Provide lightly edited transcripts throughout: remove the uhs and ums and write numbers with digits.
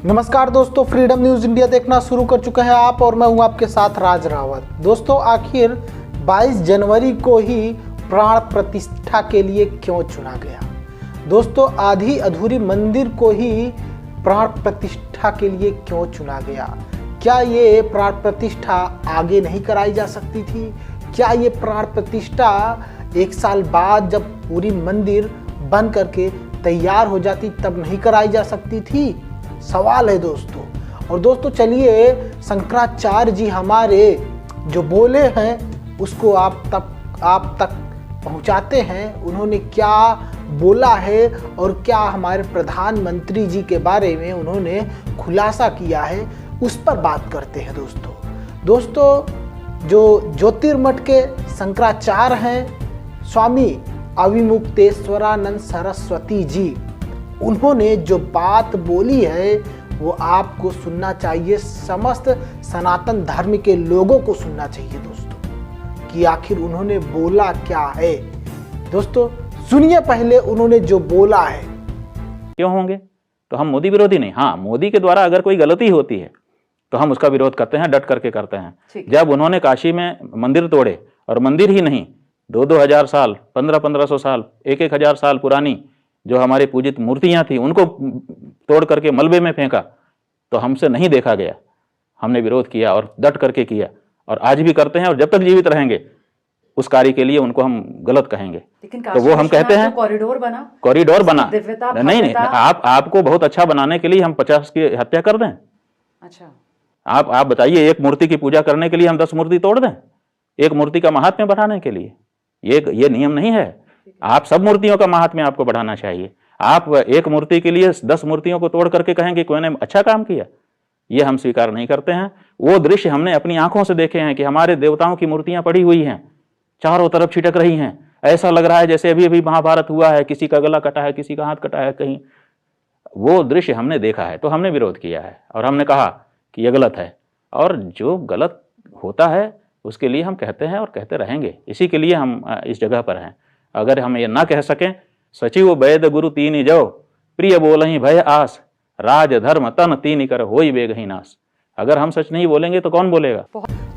नमस्कार दोस्तों, freedom news India देखना शुरू कर चुके हैं आप और मैं हूं आपके साथ राज रावत। दोस्तों, आखिर 22 जनवरी को ही प्राण प्रतिष्ठा के लिए क्यों चुना गया? दोस्तों, आधी अधूरी मंदिर को ही प्राण प्रतिष्ठा के लिए क्यों चुना गया? क्या ये प्राण प्रतिष्ठा आगे नहीं कराई जा सकती थी? क्या ये प्राण प्रतिष्ठा 1 साल बाद जब पूरी मंदिर बन करके तैयार हो जाती तब नहीं कराई जा सकती थी? सवाल है दोस्तों। और दोस्तों, चलिए शंकराचार्य जी हमारे जो बोले हैं उसको आप तक पहुंचाते हैं। उन्होंने क्या बोला है और क्या हमारे प्रधानमंत्री जी के बारे में उन्होंने खुलासा किया है, उस पर बात करते हैं दोस्तों, जो ज्योतिर्मठ के शंकराचार्य हैं स्वामी अविमुक्तेश्वरानंद सरस्वती जी, उन्होंने जो बात बोली है वो आपको सुनना चाहिए, समस्त सनातन धर्म के लोगों को सुनना चाहिए दोस्तों, कि आखिर उन्होंने बोला क्या है। दोस्तों सुनिए पहले उन्होंने जो बोला है। क्यों होंगे? तो हम मोदी विरोधी नहीं। हाँ, मोदी के द्वारा अगर कोई गलती होती है तो हम उसका विरोध करते हैं, डट करके करते हैं। जब उन्होंने काशी में मंदिर तोड़े, और मंदिर ही नहीं 2-2 हजार साल, 1500 साल, 1-1 साल पुरानी जो हमारी पूजित मूर्तियां थी उनको तोड़ करके मलबे में फेंका, तो हमसे नहीं देखा गया। हमने विरोध किया और डट करके किया, और आज भी करते हैं, और जब तक जीवित रहेंगे उस कार्य के लिए उनको हम गलत कहेंगे। तो वो हम कहते हैं कॉरिडोर बना नहीं, आपको बहुत अच्छा बनाने के लिए हम 50 की हत्या कर दें? अच्छा, आप बताइए, एक मूर्ति की पूजा करने के लिए हम 10 मूर्ति तोड़ दें? एक मूर्ति का महात्म्य बढ़ाने के लिए? ये नियम नहीं है। आप सब मूर्तियों का महात्म्य आपको बढ़ाना चाहिए। आप एक मूर्ति के लिए 10 मूर्तियों को तोड़ करके कहेंगे कोई ने अच्छा काम किया, ये हम स्वीकार नहीं करते हैं। वो दृश्य हमने अपनी आंखों से देखे हैं कि हमारे देवताओं की मूर्तियां पड़ी हुई हैं, चारों तरफ छिटक रही हैं। ऐसा लग रहा है जैसे अभी अभी महाभारत हुआ है, किसी का गला कटा है, किसी का हाथ कटा है कहीं। वो दृश्य हमने देखा है, तो हमने विरोध किया है और हमने कहा कि यह गलत है, और जो गलत होता है उसके लिए हम कहते हैं और कहते रहेंगे। इसी के लिए हम इस जगह पर हैं। अगर हम ये ना कह सकें, सचिव वैद गुरु तीन जो, प्रिय बोलहि भय आस, राज धर्म तन तीन कर होई बेगहि नास। अगर हम सच नहीं बोलेंगे तो कौन बोलेगा?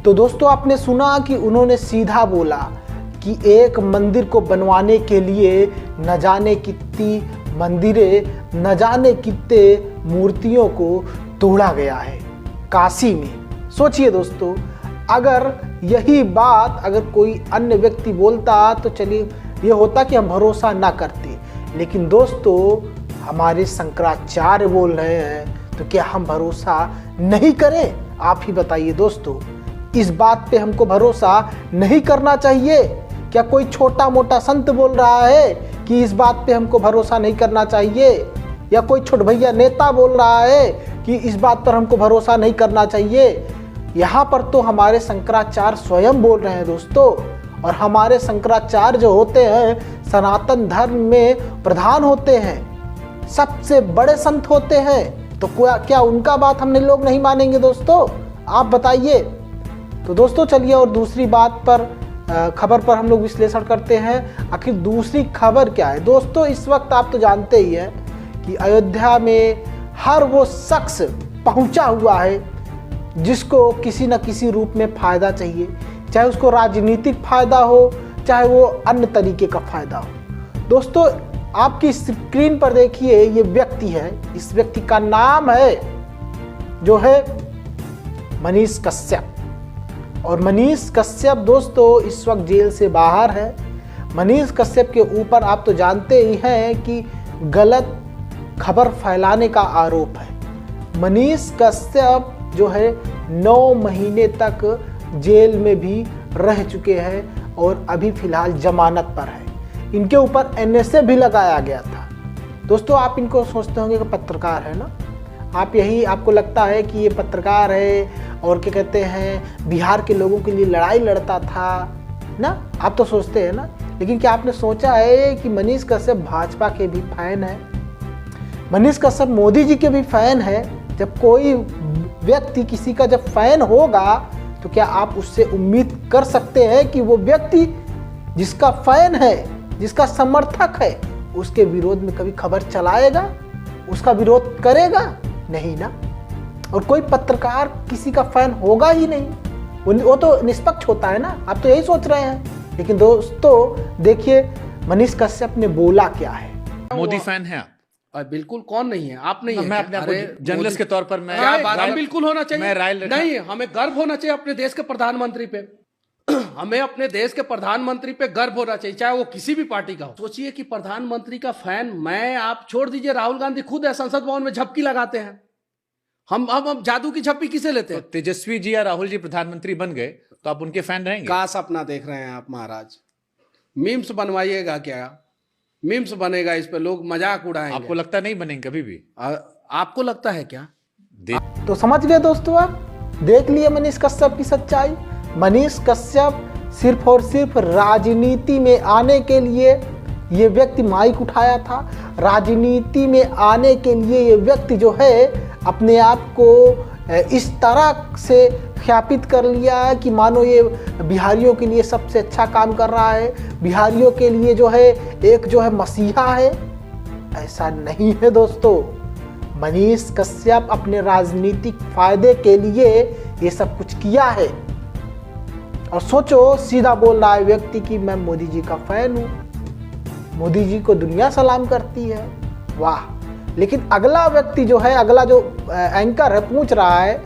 तो दोस्तों, आपने सुना कि उन्होंने सीधा बोला कि एक मंदिर को बनवाने के लिए न जाने कितनी मंदिरें, न जाने कितने मूर्तियों को तोड़ा गया है काशी में। सोचिए दोस्तों, अगर यही बात अगर कोई अन्य व्यक्ति बोलता तो चलिए ये होता कि हम भरोसा ना करते, लेकिन दोस्तों हमारे शंकराचार्य बोल रहे हैं तो क्या हम भरोसा नहीं करें? आप ही बताइए दोस्तों, इस बात पे हमको भरोसा नहीं करना चाहिए? क्या कोई छोटा मोटा संत बोल रहा है कि इस बात पे हमको भरोसा नहीं करना चाहिए? या कोई छोट भैया नेता बोल रहा है कि इस बात पर हमको भरोसा नहीं करना चाहिए? यहाँ पर तो हमारे शंकराचार्य स्वयं बोल रहे हैं दोस्तों, और हमारे शंकराचार्य जो होते हैं सनातन धर्म में प्रधान होते हैं, सबसे बड़े संत होते हैं। तो क्या उनका बात हमने लोग नहीं मानेंगे दोस्तों? आप बताइए। तो दोस्तों चलिए और दूसरी बात पर, खबर पर हम लोग विश्लेषण करते हैं। आखिर दूसरी खबर क्या है दोस्तों? इस वक्त आप तो जानते ही हैं कि अयोध्या में हर वो शख्स पहुंचा हुआ है जिसको किसी न किसी रूप में फायदा चाहिए, चाहे उसको राजनीतिक फायदा हो, चाहे वो अन्य तरीके का फायदा हो। दोस्तों आपकी स्क्रीन पर देखिए, ये व्यक्ति है, इस व्यक्ति का नाम है जो है मनीष कश्यप। और मनीष कश्यप दोस्तों इस वक्त जेल से बाहर है। मनीष कश्यप के ऊपर आप तो जानते ही हैं कि गलत खबर फैलाने का आरोप है। मनीष कश्यप जो है 9 महीने तक जेल में भी रह चुके हैं और अभी फिलहाल जमानत पर है। इनके ऊपर NSA भी लगाया गया था। दोस्तों आप इनको सोचते होंगे कि पत्रकार है ना, आपको लगता है कि ये पत्रकार है और क्या कहते हैं बिहार के लोगों के लिए लड़ाई लड़ता था ना, आप तो सोचते हैं ना। लेकिन क्या आपने सोचा है कि मनीष कश्यप भाजपा के भी फैन है? मनीष कश्यप मोदी जी के भी फैन है। जब कोई व्यक्ति किसी का जब फैन होगा तो क्या आप उससे उम्मीद कर सकते हैं कि वो व्यक्ति जिसका फैन है, जिसका समर्थक है, उसके विरोध में कभी खबर चलाएगा, उसका विरोध करेगा? नहीं ना। और कोई पत्रकार किसी का फैन होगा ही नहीं, वो तो निष्पक्ष होता है ना, आप तो यही सोच रहे हैं। लेकिन दोस्तों देखिए मनीष कश्यप ने बोला क्या है। मोदी फैन है आप? बिल्कुल, कौन नहीं है? आप नहीं है? मैं अपने आपको जर्नलिस्ट के तौर पर मैं बिल्कुल होना चाहिए। मैं राय नहीं, हमें गर्व होना चाहिए अपने देश के प्रधानमंत्री पे। हमें अपने देश के प्रधानमंत्री पे गर्व होना चाहिए, चाहे वो किसी भी पार्टी का हो। सोचिए कि प्रधानमंत्री का फैन मैं, आप छोड़ दीजिए, राहुल गांधी खुद है, संसद भवन में झपकी लगाते हैं। हम जादू की झपकी किसे लेते हैं? तेजस्वी जी या राहुल जी प्रधानमंत्री बन गए तो आप उनके फैन रहेंगे? का सपना देख रहे हैं आप महाराज? मीम्स बनवाइएगा क्या? मीम्स बनेगा, इस पे लोग मजाक उड़ाएंगे। आपको लगता नहीं बनेंगे कभी भी? आपको लगता है क्या? तो समझ गए दोस्तों, आप देख लिए मनीष कश्यप की सच्चाई। मनीष कश्यप सिर्फ और सिर्फ राजनीति में आने के लिए ये व्यक्ति माइक उठाया था। राजनीति में आने के लिए ये व्यक्ति जो है अपने आप को इस तरह से ख्यापित कर लिया है कि मानो ये बिहारियों के लिए सबसे अच्छा काम कर रहा है, बिहारियों के लिए जो है एक जो है मसीहा है। ऐसा नहीं है दोस्तों। मनीष कश्यप अपने राजनीतिक फायदे के लिए ये सब कुछ किया है। और सोचो, सीधा बोल रहा है व्यक्ति कि मैं मोदी जी का फैन हूं, मोदी जी को दुनिया सलाम करती है। वाह। लेकिन अगला व्यक्ति जो है, अगला जो एंकर है पूछ रहा है,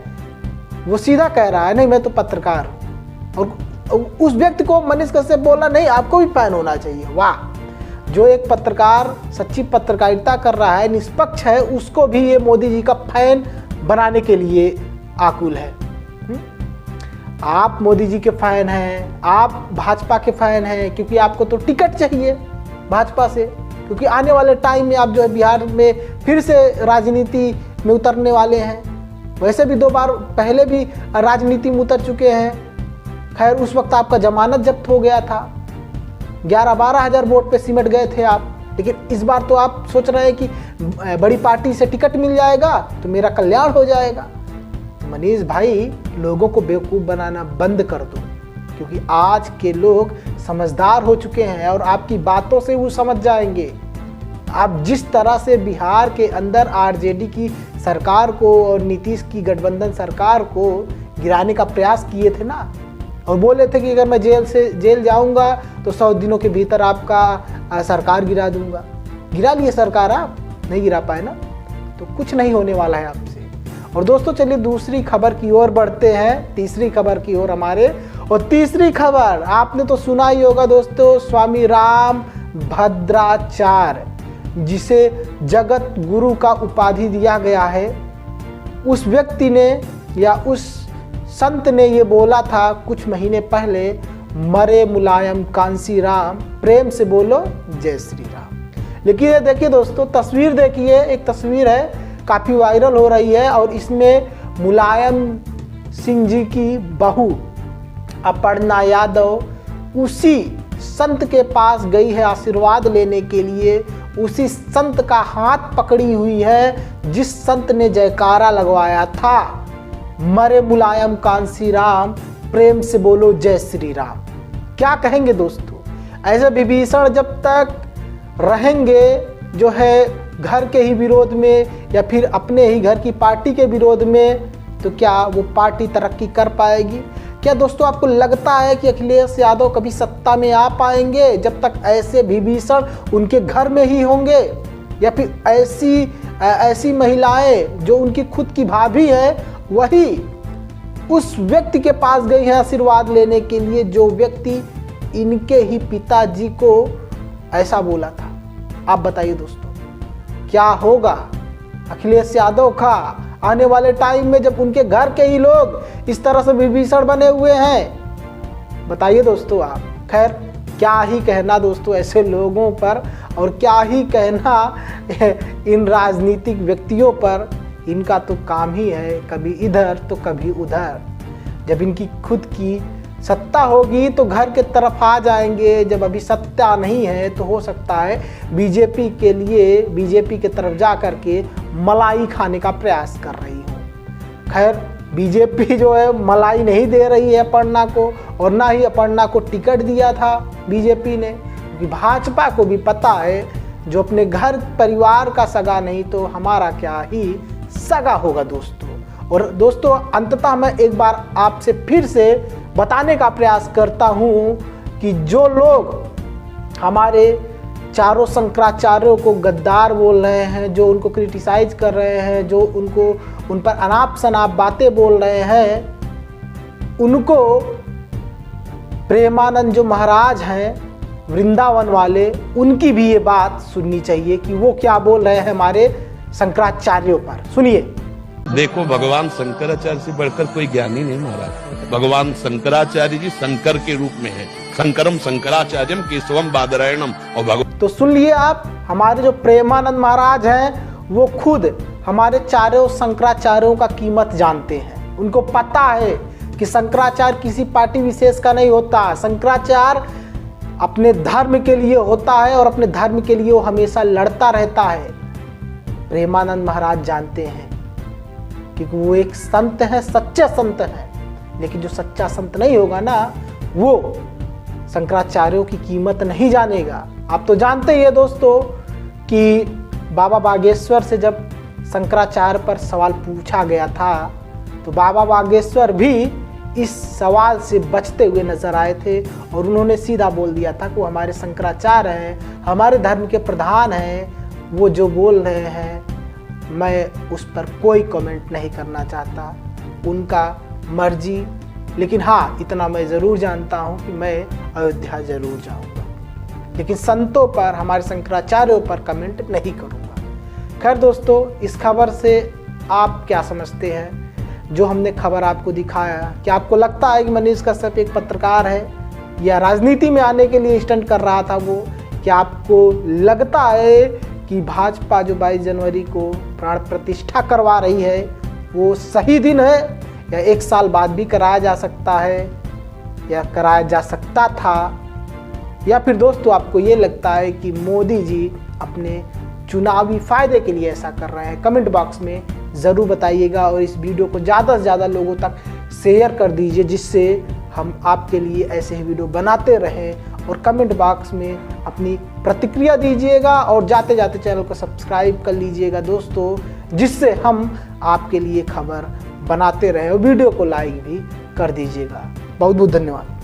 वो सीधा कह रहा है नहीं मैं तो पत्रकार हूं। और उस व्यक्ति को मनीष कश्यप बोला नहीं आपको भी फैन होना चाहिए। वाह। जो एक पत्रकार सच्ची पत्रकारिता कर रहा है, निष्पक्ष है, उसको भी ये मोदी जी का फैन बनाने के लिए आकुल है। आप मोदी जी के फैन हैं, आप भाजपा के फैन हैं, क्योंकि आपको तो टिकट चाहिए भाजपा से, क्योंकि आने वाले टाइम में आप जो है बिहार में फिर से राजनीति में उतरने वाले हैं। वैसे भी 2 बार पहले भी राजनीति में उतर चुके हैं। खैर उस वक्त आपका जमानत जब्त हो गया था, 11-12 हज़ार वोट पे सिमट गए थे आप। लेकिन इस बार तो आप सोच रहे हैं कि बड़ी पार्टी से टिकट मिल जाएगा तो मेरा कल्याण हो जाएगा। मनीष भाई, लोगों को बेवकूफ़ बनाना बंद कर दो, क्योंकि आज के लोग समझदार हो चुके हैं और आपकी बातों से वो समझ जाएंगे। आप जिस तरह से बिहार के अंदर आरजेडी की सरकार को और नीतीश की गठबंधन सरकार को गिराने का प्रयास किए थे ना, और बोले थे कि अगर मैं जेल जाऊंगा तो 100 दिनों के भीतर आपका सरकार गिरा दूंगा। गिरा लिए सरकार? आप नहीं गिरा पाए ना, तो कुछ नहीं होने वाला है आपसे। और दोस्तों चलिए दूसरी खबर की ओर बढ़ते हैं, तीसरी खबर की ओर हमारे। और तीसरी खबर आपने तो सुना ही होगा दोस्तों, स्वामी राम भद्राचार्य जिसे जगत गुरु का उपाधि दिया गया है, उस व्यक्ति ने या उस संत ने ये बोला था कुछ महीने पहले, मरे मुलायम कांसी राम, प्रेम से बोलो जय श्री राम। लेकिन ये देखिए दोस्तों, तस्वीर देखिए, एक तस्वीर है काफ़ी वायरल हो रही है और इसमें मुलायम सिंह जी की बहू अपर्णा यादव उसी संत के पास गई है आशीर्वाद लेने के लिए। उसी संत का हाथ पकड़ी हुई है जिस संत ने जयकारा लगवाया था, मरे मुलायम कांसी राम, प्रेम से बोलो जय श्री राम। क्या कहेंगे दोस्तों? ऐसे विभीषण जब तक रहेंगे जो है घर के ही विरोध में या फिर अपने ही घर की पार्टी के विरोध में, तो क्या वो पार्टी तरक्की कर पाएगी? क्या दोस्तों आपको लगता है कि अखिलेश यादव कभी सत्ता में आ पाएंगे जब तक ऐसे विभीषण उनके घर में ही होंगे? या फिर ऐसी महिलाएं जो उनकी खुद की भाभी है वही उस व्यक्ति के पास गई है आशीर्वाद लेने के लिए जो व्यक्ति इनके ही पिताजी को ऐसा बोला था? आप बताइए दोस्तों क्या होगा अखिलेश यादव का आने वाले टाइम में जब उनके घर के ही लोग इस तरह से विभीषण बने हुए हैं? बताइए दोस्तों आप। खैर क्या ही कहना दोस्तों ऐसे लोगों पर, और क्या ही कहना इन राजनीतिक व्यक्तियों पर। इनका तो काम ही है कभी इधर तो कभी उधर। जब इनकी खुद की सत्ता होगी तो घर के तरफ आ जाएंगे, जब अभी सत्ता नहीं है तो हो सकता है बीजेपी के तरफ जा कर के मलाई खाने का प्रयास कर रही हो। खैर बीजेपी जो है मलाई नहीं दे रही है अपर्णा को, और ना ही अपर्णा को टिकट दिया था बीजेपी ने, क्योंकि भाजपा को भी पता है जो अपने घर परिवार का सगा नहीं तो हमारा क्या ही सगा होगा दोस्तों। और दोस्तों अंततः मैं एक बार आपसे फिर से बताने का प्रयास करता हूँ कि जो लोग हमारे चारों शंकराचार्यों को गद्दार बोल रहे हैं, जो उनको क्रिटिसाइज कर रहे हैं, जो उन पर अनाप शनाप बातें बोल रहे हैं, उनको प्रेमानंद जो महाराज हैं वृंदावन वाले, उनकी भी ये बात सुननी चाहिए कि वो क्या बोल रहे हैं हमारे शंकराचार्यों पर। सुनिए। देखो, भगवान शंकराचार्य से बढ़कर कोई ज्ञानी नहीं महाराज। भगवान शंकराचार्य जी शंकर के रूप में है। शंकरम शंकराचार्यम केशवम बादरायणम। और भगवान तो सुन लिए आप, हमारे जो प्रेमानंद महाराज हैं वो खुद हमारे चारों शंकराचार्यों का कीमत जानते हैं। उनको पता है कि शंकराचार्य किसी पार्टी विशेष का नहीं होता। शंकराचार्य अपने धर्म के लिए होता है और अपने धर्म के लिए वो हमेशा लड़ता रहता है। प्रेमानंद महाराज जानते हैं क्योंकि वो एक संत है, सच्चे संत हैं। लेकिन जो सच्चा संत नहीं होगा ना, वो शंकराचार्यों की कीमत नहीं जानेगा। आप तो जानते ही है दोस्तों कि बाबा बागेश्वर से जब शंकराचार्य पर सवाल पूछा गया था तो बाबा बागेश्वर भी इस सवाल से बचते हुए नजर आए थे और उन्होंने सीधा बोल दिया था कि वो हमारे शंकराचार्य हैं, हमारे धर्म के प्रधान हैं। वो जो बोल रहे हैं मैं उस पर कोई कमेंट नहीं करना चाहता, उनका मर्जी। लेकिन हाँ, इतना मैं ज़रूर जानता हूँ कि मैं अयोध्या ज़रूर जाऊँगा, लेकिन संतों पर, हमारे शंकराचार्यों पर कमेंट नहीं करूँगा। खैर दोस्तों, इस खबर से आप क्या समझते हैं? जो हमने खबर आपको दिखाया, क्या आपको लगता है कि मनीष कश्यप एक पत्रकार है या राजनीति में आने के लिए स्टंट कर रहा था वो? क्या आपको लगता है कि भाजपा जो 22 जनवरी को प्राण प्रतिष्ठा करवा रही है वो सही दिन है, या 1 साल बाद भी कराया जा सकता है या कराया जा सकता था? या फिर दोस्तों आपको ये लगता है कि मोदी जी अपने चुनावी फायदे के लिए ऐसा कर रहे हैं? कमेंट बॉक्स में ज़रूर बताइएगा और इस वीडियो को ज़्यादा से ज़्यादा लोगों तक शेयर कर दीजिए, जिससे हम आपके लिए ऐसे ही वीडियो बनाते रहें। और कमेंट बॉक्स में अपनी प्रतिक्रिया दीजिएगा और जाते जाते चैनल को सब्सक्राइब कर लीजिएगा दोस्तों, जिससे हम आपके लिए खबर बनाते रहें। और वीडियो को लाइक भी कर दीजिएगा। बहुत बहुत धन्यवाद।